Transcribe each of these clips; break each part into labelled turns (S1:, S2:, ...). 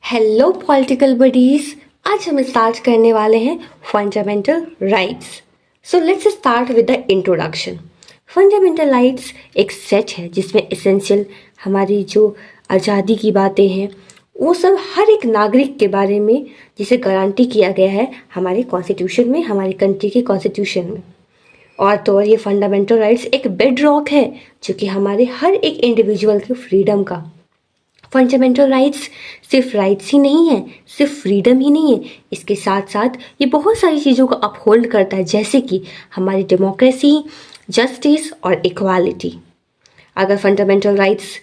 S1: Hello political buddies. आज हम start करने वाले हैं fundamental rights. So let's start with the introduction. Fundamental rights एक सेट है जिसमें एसेंशियल हमारी जो आज़ादी की बातें हैं वो सब हर एक नागरिक के बारे में जिसे गारंटी किया गया है हमारे कॉन्स्टिट्यूशन में, हमारी कंट्री के कॉन्स्टिट्यूशन में। और तो और ये फंडामेंटल राइट्स एक बेड रॉक है जो कि हमारे हर एक इंडिविजुअल के फ्रीडम का। फंडामेंटल राइट्स सिर्फ राइट्स ही नहीं है, सिर्फ फ्रीडम ही नहीं है, इसके साथ साथ ये बहुत सारी चीज़ों को अपहोल्ड करता है, जैसे कि हमारी डेमोक्रेसी, जस्टिस और इक्वालिटी। अगर फंडामेंटल राइट्स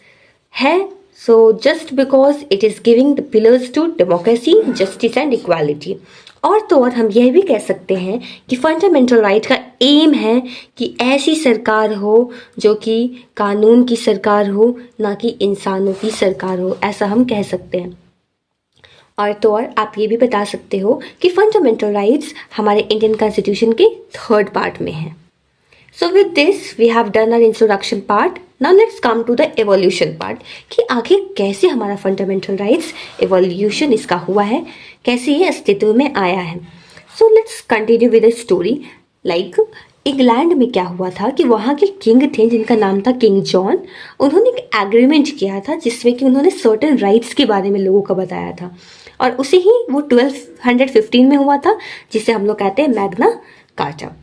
S1: है so just because it is giving the pillars to democracy, justice and equality. और तो और हम यह भी कह सकते हैं कि फंडामेंटल राइट का एम है कि ऐसी सरकार हो जो कि कानून की सरकार हो, ना कि इंसानों की सरकार हो, ऐसा हम कह सकते हैं। और तो और आप ये भी बता सकते हो कि फंडामेंटल राइट्स हमारे इंडियन कॉन्स्टिट्यूशन के 3rd पार्ट में है। So with this we have done our introduction part. Now let's come to the evolution part कि आखिर कैसे हमारा फंडामेंटल राइट्स एवोल्यूशन इसका हुआ है, कैसे ये अस्तित्व में आया है। So let's continue with the story. Like England में क्या हुआ था कि वहाँ के किंग थे जिनका नाम था किंग जॉन। उन्होंने एक एग्रीमेंट किया था जिसमें कि उन्होंने सर्टेन राइट्स के बारे में लोगों को बताया था, और उसे ही वो 1215 में हुआ था जिसे हम लोग कहते हैं मैग्ना कार्टा।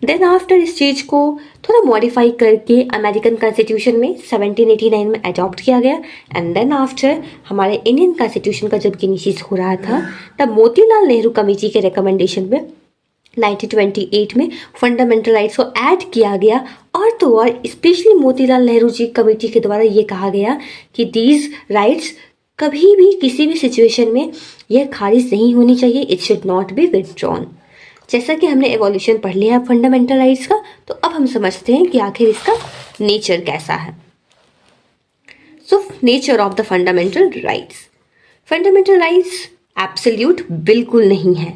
S1: देन आफ्टर इस चीज़ को थोड़ा मॉडिफाई करके अमेरिकन कॉन्स्टिट्यूशन में 1789 में अडॉप्ट किया गया। एंड देन आफ्टर हमारे इंडियन कॉन्स्टिट्यूशन का जब गेनेसिस हो रहा था तब मोतीलाल नेहरू कमेटी के रिकमेंडेशन में 1928 में फंडामेंटल राइट्स को ऐड किया गया। और तो और स्पेशली मोतीलाल नेहरू जी कमेटी के द्वारा ये कहा गया कि दीज राइट्स कभी भी किसी भी सिचुएशन में यह खारिज नहीं होनी चाहिए, it should not be withdrawn. जैसा कि हमने एवोल्यूशन पढ़ लिया है फंडामेंटल राइट्स का, तो अब हम समझते हैं कि आखिर इसका नेचर कैसा है। So nature of the fundamental rights. Fundamental rights absolute बिल्कुल नहीं है।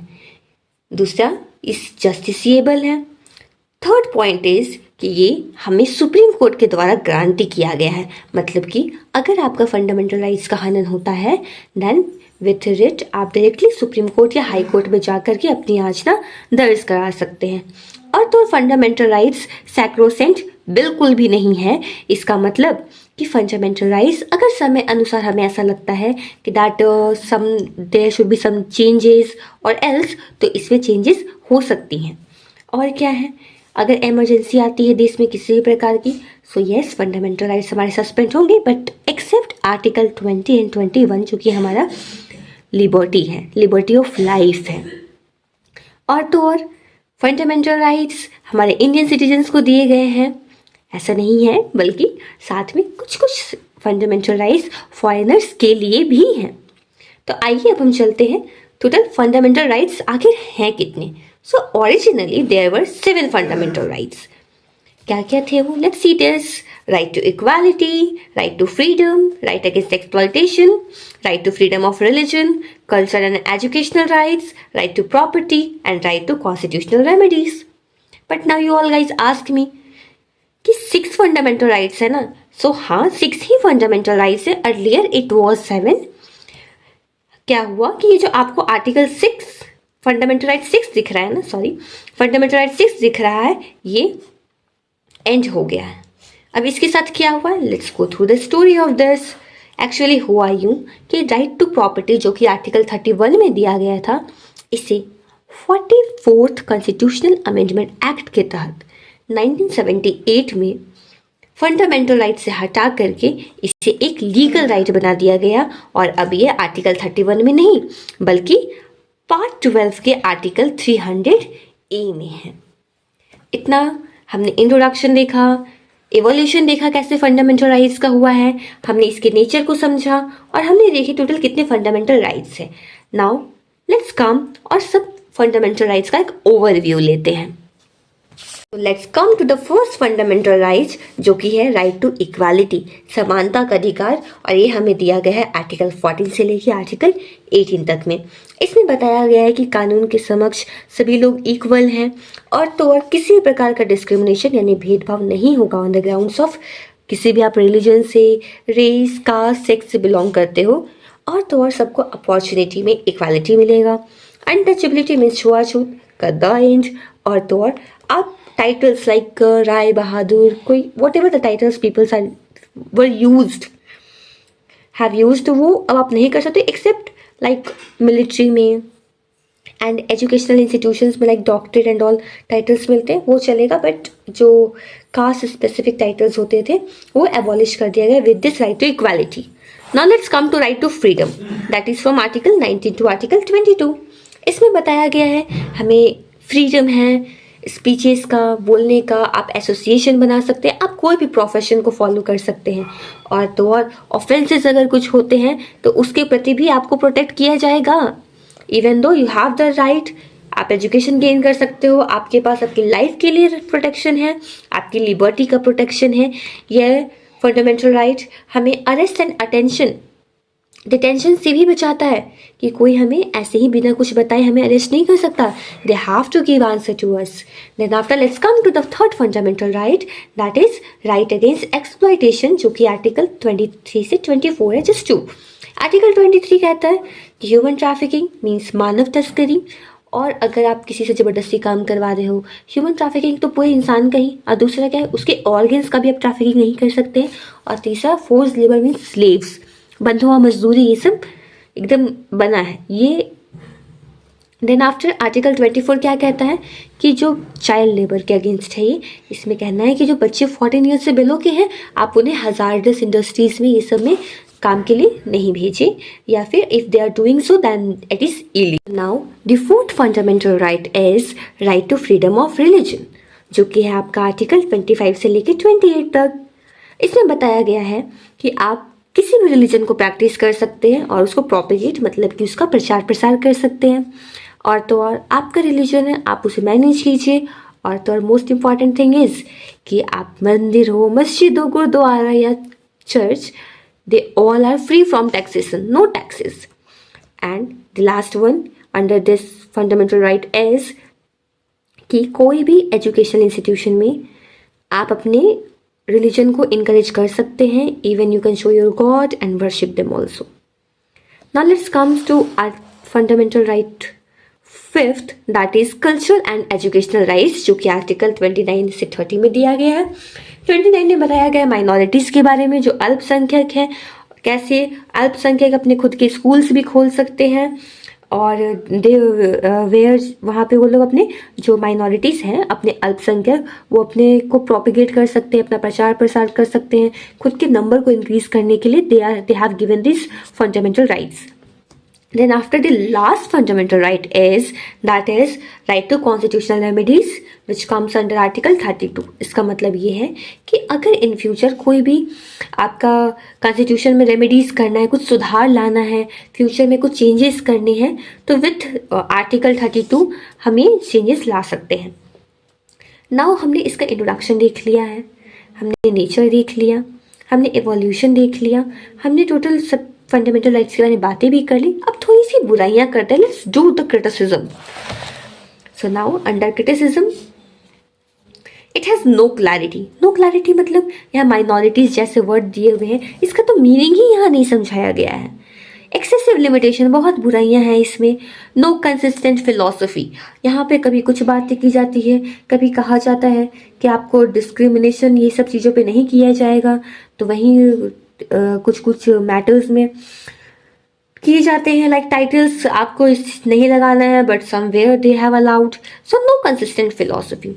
S1: दूसरा, इस जस्टिसिएबल है। 3rd पॉइंट इज कि ये हमें सुप्रीम कोर्ट के द्वारा गारंटी किया गया है, मतलब कि अगर आपका फंडामेंटल राइट्स का हनन होता है देन विथ रिट आप डायरेक्टली सुप्रीम कोर्ट या हाई कोर्ट में जा करके अपनी याचना दर्ज करा सकते हैं। और तो फंडामेंटल राइट्स सैक्रोसेंट बिल्कुल भी नहीं है। इसका मतलब कि फंडामेंटल राइट्स अगर समय अनुसार हमें ऐसा लगता है कि that some there should be some changes और एल्स, तो इसमें चेंजेस हो सकती हैं। और क्या है, अगर इमरजेंसी आती है देश में किसी भी प्रकार की, सो यस फंडामेंटल राइट्स हमारे सस्पेंड होंगे, बट एक्सेप्ट आर्टिकल 20 एंड 21 जो कि हमारा लिबर्टी है, लिबर्टी ऑफ लाइफ है। और तो और फंडामेंटल राइट्स हमारे इंडियन सिटीजन्स को दिए गए हैं, ऐसा नहीं है, बल्कि साथ में कुछ कुछ फंडामेंटल राइट्स फॉरेनर्स के लिए भी हैं। तो आइए अब हम चलते हैं टोटल फंडामेंटल राइट्स आखिर हैं कितने। So originally there were 7 fundamental rights. क्या क्या थे वो, let's see this. Right to equality, right to freedom, right against exploitation, right to freedom of religion, cultural and educational rights, right to property and right to constitutional remedies. But now you all guys ask me कि 6 fundamental rights है ना। So हाँ, 6 ही fundamental rights है, earlier it was 7। क्या हुआ कि ये जो आपको आर्टिकल 6 फंडामेंटल राइट 6 दिख रहा है ना, सॉरी फंडामेंटल राइट 6 दिख रहा है, ये एंड हो गया है। अब इसके साथ क्या हुआ है, let's go through the story of this. Actually हुआ यूं कि राइट टू प्रॉपर्टी जो कि आर्टिकल 31 में दिया गया था, इसे 44th कॉन्स्टिट्यूशनल अमेंडमेंट एक्ट के तहत 1978 में फंडामेंटल राइट से हटा करके इसे एक लीगल राइट बना दिया गया। और अब ये आर्टिकल 31 में नहीं बल्कि पार्ट 12 के आर्टिकल 300A में है। इतना हमने इंट्रोडक्शन देखा, एवोल्यूशन देखा कैसे फंडामेंटल राइट्स का हुआ है, हमने इसके नेचर को समझा, और हमने देखी टोटल कितने फंडामेंटल राइट्स हैं। नाउ लेट्स कम और सब फंडामेंटल राइट्स का एक ओवरव्यू लेते हैं। Let's come to the first fundamental rights जो कि है राइट टू इक्वालिटी, समानता का अधिकार। और ये हमें दिया गया है आर्टिकल 14 से लेकर आर्टिकल 18 तक में। इसमें बताया गया है कि कानून के समक्ष सभी लोग इक्वल हैं, और तो और किसी प्रकार का डिस्क्रिमिनेशन यानी भेदभाव नहीं होगा ऑन द ग्राउंड्स ऑफ किसी भी आप रिलीजन से, रेस, कास्ट, सेक्स से बिलोंग करते हो। और तो और सबको अपॉर्चुनिटी में इक्वालिटी मिलेगा। अनटचेबिलिटी मीन्स छुआछूत, गद्दा एंड। और तो और आप टाइटल्स लाइक राय बहादुर, कोई whatever the titles peoples are were used have used, वो अब आप नहीं कर सकते एक्सेप्ट लाइक मिलिट्री में एंड एजुकेशनल इंस्टीट्यूशंस में like doctorate and all titles मिलते हैं, वो चलेगा। बट जो कास्ट स्पेसिफिक टाइटल्स होते थे वो एबॉलिश कर दिया गया with this right to equality. Now let's come to right to freedom, that is from article 19 to article 22। इसमें बताया गया है हमें फ्रीडम है स्पीचेस का, बोलने का, आप एसोसिएशन बना सकते हैं, आप कोई भी प्रोफेशन को फॉलो कर सकते हैं। और तो और ऑफेंसेस अगर कुछ होते हैं तो उसके प्रति भी आपको प्रोटेक्ट किया जाएगा। Even though you have the right, आप एजुकेशन गेन कर सकते हो, आपके पास आपकी लाइफ के लिए प्रोटेक्शन है, आपकी लिबर्टी का प्रोटेक्शन है। यह फंडामेंटल राइट हमें अरेस्ट एंड अटेंशन डिटेंशन से भी बचाता है कि कोई हमें ऐसे ही बिना कुछ बताए हमें अरेस्ट नहीं कर सकता। They have to give answer to us. Then after let's come to the third fundamental right, that is right against exploitation, जो कि आर्टिकल 23 से 24 है, जस्ट 2। आर्टिकल 23 कहता है कि ह्यूमन ट्रैफिकिंग मीन्स मानव तस्करी, और अगर आप किसी से ज़बरदस्ती काम करवा रहे हो, ह्यूमन ट्रैफिकिंग तो पूरे इंसान का ही, और दूसरा क्या है उसके ऑर्गन्स का भी आप ट्रैफिकिंग नहीं कर सकते। और तीसरा फोर्स लेबर मीन्स स्लेव्स, बंधुआ मजदूरी, ये सब एकदम बना है ये। देन आफ्टर आर्टिकल 24 क्या कहता है कि जो चाइल्ड लेबर के अगेंस्ट है ये, इसमें कहना है कि जो बच्चे 14 ईयर्स से बिलो के हैं आप उन्हें हजार्डस इंडस्ट्रीज में ये सब में काम के लिए नहीं भेजें, या फिर if they are doing so then it is illegal. Now the fourth fundamental right is right to freedom of religion, जो कि है आपका आर्टिकल 25 से लेकर 28 तक। इसमें बताया गया है कि आप किसी भी रिलीजन को प्रैक्टिस कर सकते हैं और उसको प्रोपेगेट मतलब कि उसका प्रचार प्रसार कर सकते हैं। और तो और आपका रिलीजन है आप उसे मैनेज कीजिए। और तो और मोस्ट इम्पॉर्टेंट थिंग इज कि आप मंदिर हो, मस्जिद हो, गुरुद्वारा या church, they all are free from taxation, no taxes. And the last one under this fundamental right is कि कोई भी एजुकेशनल इंस्टीट्यूशन में आप अपने रिलीजन को इनकरेज कर सकते हैं, even you can show your god and worship them also. Now let's comes to our fundamental right fifth, that is cultural and educational rights, जो कि आर्टिकल 29 से 30 में दिया गया है। 29 में बताया गया माइनॉरिटीज़ के बारे में, जो अल्पसंख्यक है, कैसे अल्पसंख्यक अपने खुद के स्कूल्स भी खोल सकते हैं, और दे वेयर वहाँ पे वो लोग अपने जो माइनॉरिटीज़ हैं अपने अल्पसंख्यक वो अपने को प्रोपिगेट कर सकते हैं, अपना प्रचार प्रसार कर सकते हैं, खुद के नंबर को इंक्रीज करने के लिए they have given this fundamental rights. Then after the last fundamental right is that is right to constitutional remedies which comes under article 32। इसका मतलब ये है कि अगर इन फ्यूचर कोई भी आपका कॉन्स्टिट्यूशन में रेमेडीज करना है, कुछ सुधार लाना है, फ्यूचर में कुछ चेंजेस करने हैं, तो विथ आर्टिकल 32 हम चेंजेस ला सकते हैं। नाउ हमने इसका इंट्रोडक्शन देख लिया है, हमने नेचर देख लिया, हमने एवोल्यूशन देख लिया, हमने टोटल सब फंडामेंटल राइट्स के बारे में बातें भी कर ली। अब थोड़ी सी बुराइयां करते हैं, let's do the criticism. So now under criticism it has no clarity. No clarity मतलब यहाँ माइनॉरिटीज जैसे वर्ड दिए हुए हैं, इसका तो मीनिंग ही यहाँ नहीं समझाया गया है। एक्सेसिव लिमिटेशन, बहुत बुराइयां हैं इसमें। नो कंसिस्टेंट फिलॉसफी, यहाँ पे कभी कुछ बातें की जाती है, कभी कहा जाता है कि आपको डिस्क्रिमिनेशन ये सब चीज़ों पे नहीं किया जाएगा, तो वहीं कुछ कुछ मैटर्स में किए जाते हैं, लाइक टाइटल्स आपको नहीं लगाना है but somewhere they have allowed. So no consistent philosophy.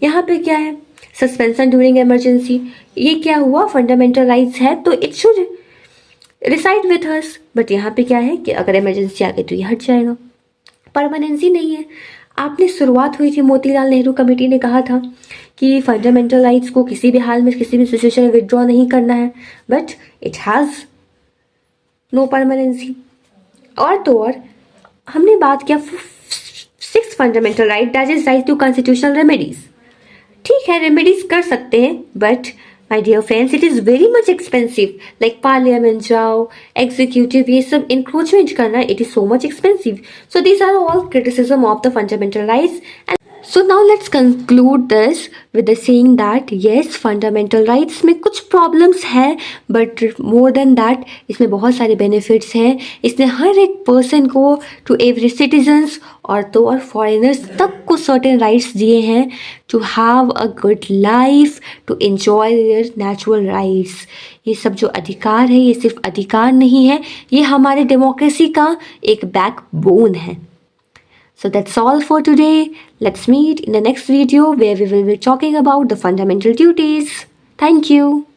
S1: यहाँ पे क्या है, सस्पेंशन ड्यूरिंग इमरजेंसी, ये क्या हुआ, फंडामेंटल राइट्स है तो it should reside with us, but यहाँ पे क्या है कि अगर इमरजेंसी आ गई तो ये हट जाएगा। परमानेंसी नहीं है। आपने शुरुआत हुई थी, मोतीलाल नेहरू कमेटी ने कहा था कि फंडामेंटल राइट्स को किसी भी हाल में किसी भी सिचुएशन में विड्रॉ नहीं करना है, but it has no permanence. और तो और हमने बात किया six fundamental right, that is right to constitutional remedies. ठीक है, रेमेडीज कर सकते हैं, but my dear friends it is very much expensive. Like parliament जाओ, एग्जीक्यूटिव, ये सब इंक्रोचमेंट करना, it is so much expensive. So these are all criticism of the fundamental rights. And so now let's conclude this with the saying that yes fundamental rights में कुछ problems हैं but more than that इसमें बहुत सारे benefits हैं. इसने हर एक person को टू एवरी सिटीजन्स और तो और फॉरेनर्स तक को सर्टेन राइट्स दिए हैं to have a good life, to enjoy their natural rights. ये सब जो अधिकार है ये सिर्फ अधिकार नहीं है, ये हमारे डेमोक्रेसी का एक बैकबोन है. So that's all for today. Let's meet in the next video where we will be talking about the fundamental duties. Thank you.